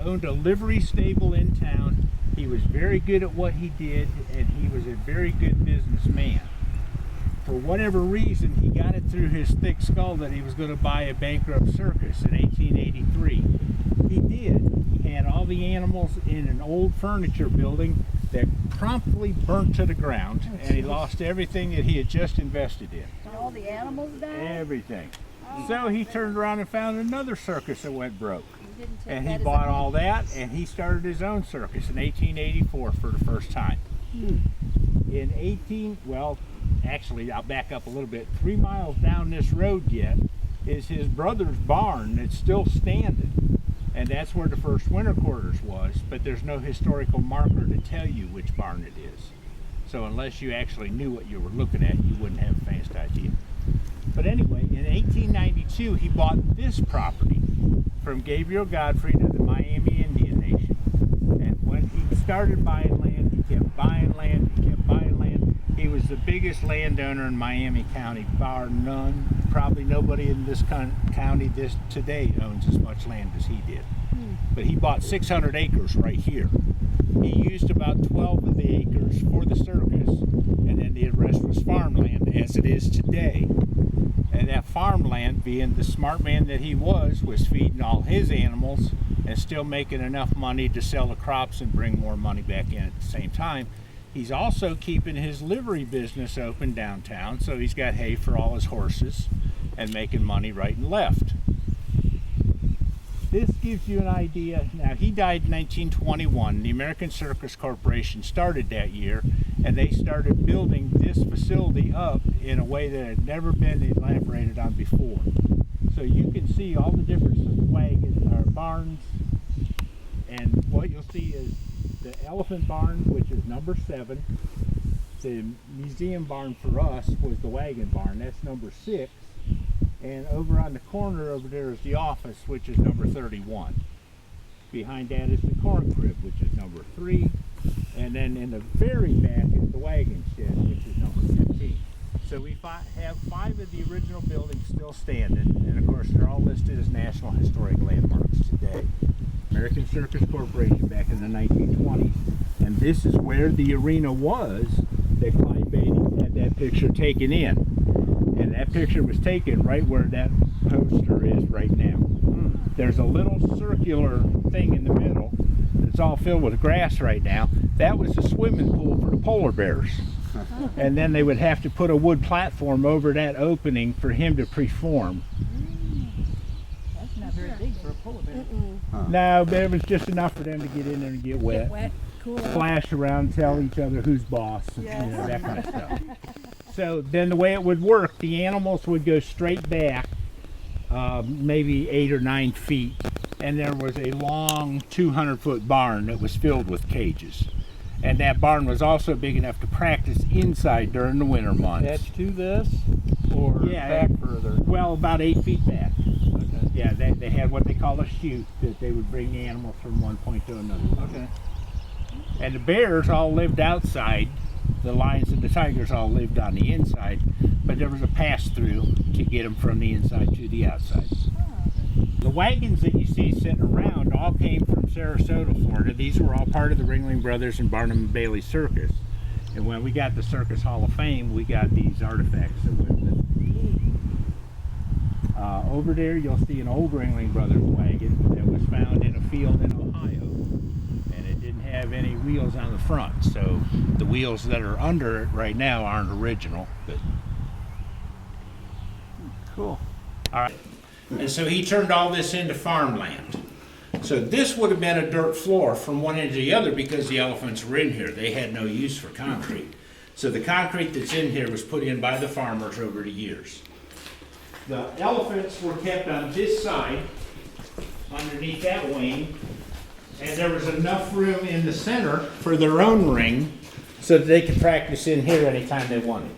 owned a livery stable in town. He was very good at what he did, and he was a very good businessman. For whatever reason, he got it through his thick skull that he was going to buy a bankrupt circus in 1883. He did. He had all the animals in an old furniture building that promptly burnt to the ground, and he lost everything that he had just invested in. All the animals died? Everything. So he turned around and found another circus that went broke. And he that bought all that, and he started his own circus in 1884 for the first time. Actually, I'll back up a little bit. 3 miles down this road yet is his brother's barn that's still standing. And that's where the first winter quarters was, but there's no historical marker to tell you which barn it is. So unless you actually knew what you were looking at, you wouldn't have a fast idea. But anyway, in 1892, he bought this property from Gabriel Godfrey to the Miami Indian Nation. And when he started buying land, he kept buying land, he kept buying land. He was the biggest landowner in Miami County, bar none. Probably nobody in this county today owns as much land as he did. But he bought 600 acres right here. He used about 12 of the acres for the circus, and then the rest was farmland, as it is today. And that farmland, being the smart man that he was feeding all his animals and still making enough money to sell the crops and bring more money back in at the same time. He's also keeping his livery business open downtown, so he's got hay for all his horses and making money right and left. This gives you an idea. Now, he died in 1921. The American Circus Corporation started that year, and they started building this facility up in a way that had never been elaborated on before. So you can see all the different wagons or barns, and what you'll see is the elephant barn, which is number 7. The museum barn for us was the wagon barn. That's number 6. And over on the corner over there is the office, which is number 31. Behind that is the corn crib, which is number 3. And then in the very back is the wagon shed, which is number 15. So we have 5 of the original buildings still standing, and of course they're all listed as National Historic Landmarks today. American Circus Corporation back in the 1920s. And this is where the arena was that Cline Beatty had that picture taken in. And that picture was taken right where that poster is right now. There's a little circular thing in the middle that's all filled with grass right now. That was the swimming pool for the polar bears. And then they would have to put a wood platform over that opening for him to perform. That's not very big for a polar bear. No, but it was just enough for them to get in there and get wet. Cool. Splash around, tell each other who's boss, that kind of stuff. So then the way it would work, the animals would go straight back, maybe 8 or 9 feet, and there was a long 200-foot barn that was filled with cages. And that barn was also big enough to practice inside during the winter months. Attached to this, or back further? Well, about 8 feet back. Okay. Yeah, they had what they call a chute that they would bring the animals from one point to another. Okay. And the bears all lived outside. The lions and the tigers all lived on the inside, but there was a pass-through to get them from the inside to the outside. The wagons that you see sitting around all came from Sarasota, Florida. These were all part of the Ringling Brothers and Barnum and Bailey Circus. And when we got the Circus Hall of Fame, we got these artifacts that went with it. Over there, you'll see an old Ringling Brothers wagon that was found in a field in Ohio. And it didn't have any wheels on the front, so the wheels that are under it right now aren't original. But Cool. all right. And so he turned all this into farmland. So this would have been a dirt floor from one end to the other because the elephants were in here. They had no use for concrete. So the concrete that's in here was put in by the farmers over the years. The elephants were kept on this side, underneath that wing, and there was enough room in the center for their own ring so that they could practice in here anytime they wanted.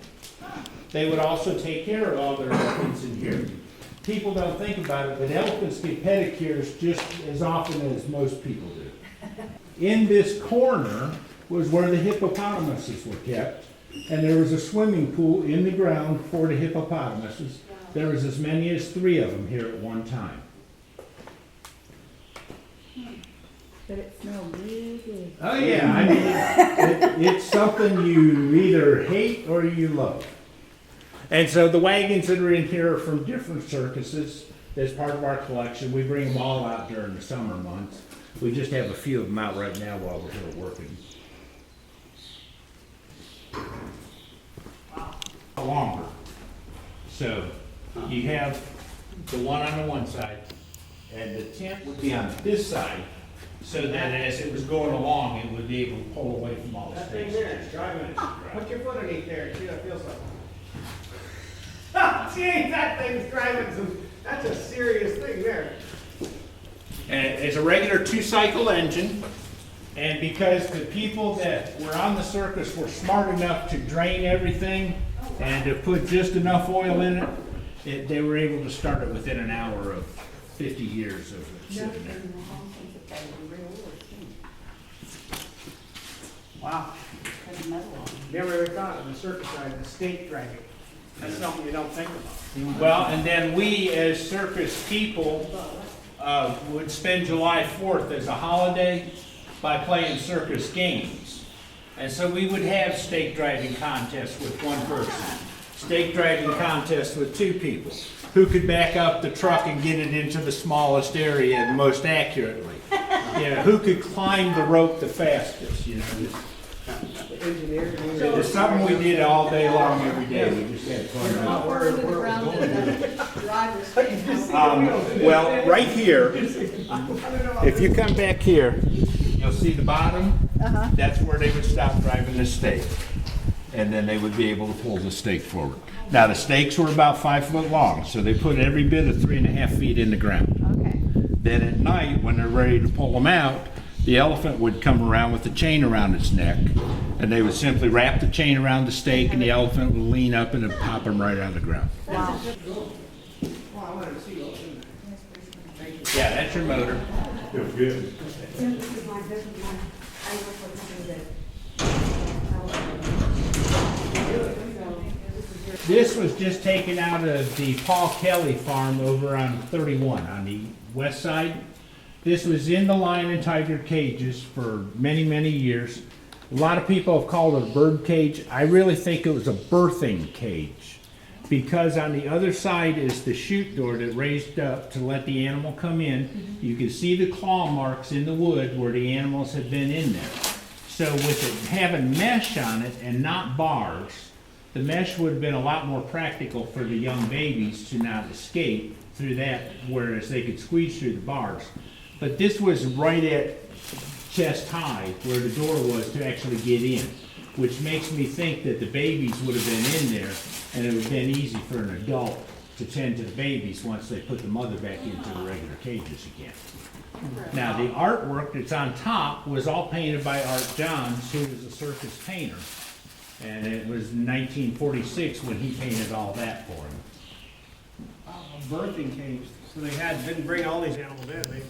They would also take care of all their elephants in here. People don't think about it, but elephants get pedicures just as often as most people do. In this corner was where the hippopotamuses were kept, and there was a swimming pool in the ground for the hippopotamuses. There was as many as 3 of them here at one time. But it smelled really good. Oh yeah, I mean, it's something you either hate or you love. And so the wagons that are in here are from different circuses. As part of our collection, we bring them all out during the summer months. We just have a few of them out right now while we're here working. Longer. So you have the one on the one side, and the tent would be on this side, so that as it was going along, it would be able to pull away from all the That thing space. there, it's driving it. Put your foot underneath there and see what it feels like. See, that thing's driving some, that's a serious thing there. And it's a regular two-cycle engine, and because the people that were on the Circus were smart enough to drain everything and to put just enough oil in it, they were able to start it within an hour of 50 years of it sitting there. Wow. Never ever thought of the circus side, the state dragon. That's something you don't think about. Well, and then we as circus people would spend July 4th as a holiday by playing circus games. And so we would have stake driving contests with one person, stake driving contests with two people, who could back up the truck and get it into the smallest area most accurately. You know, who could climb the rope the fastest, you know. The engineer. It's something we did all day long, every day. We just had fun. Well, right here, if you come back here, you'll see the bottom. That's where they would stop driving the stake. And then they would be able to pull the stake forward. Now, the stakes were about 5 foot long, so they put every bit of 3.5 feet in the ground. Okay. Then at night, when they're ready to pull them out, the elephant would come around with the chain around its neck, and they would simply wrap the chain around the stake, and the elephant would lean up and it'd pop them right out of the ground. Wow. Well, I wanted to see what's in there. Yeah, that's your motor. Feels good. This is my business one. I work for a company that. This was just taken out of the Paul Kelly farm over on 31 on the west side. This was in the lion and tiger cages for many, many years. A lot of people have called it a bird cage. I really think it was a birthing cage, because on the other side is the chute door that raised up to let the animal come in. You can see the claw marks in the wood where the animals had been in there. So with it having mesh on it and not bars, the mesh would have been a lot more practical for the young babies to not escape through that, whereas they could squeeze through the bars. But this was right at chest high where the door was to actually get in, which makes me think that the babies would have been in there, and it would have been easy for an adult to tend to the babies once they put the mother back into the regular cages again. Now, the artwork that's on top was all painted by Art Johns, who was a circus painter. And it was 1946 when he painted all that for him. A birthing cage. So they didn't bring all these animals in.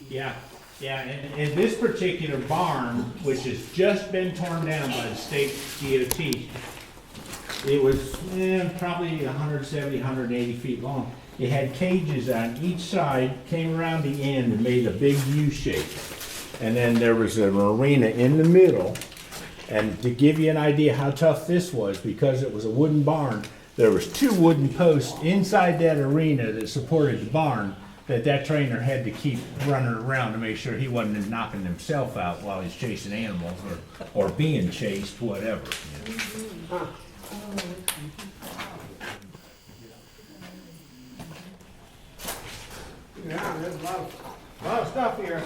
Yeah, and this particular barn, which has just been torn down by the state DOT, it was probably 170, 180 feet long. It had cages on each side, came around the end and made a big U shape. And then there was an arena in the middle. And to give you an idea how tough this was, because it was a wooden barn, there was 2 wooden posts inside that arena that supported the barn that trainer had to keep running around to make sure he wasn't knocking himself out while he's chasing animals or being chased, whatever. You know. Yeah, there's a lot of stuff here.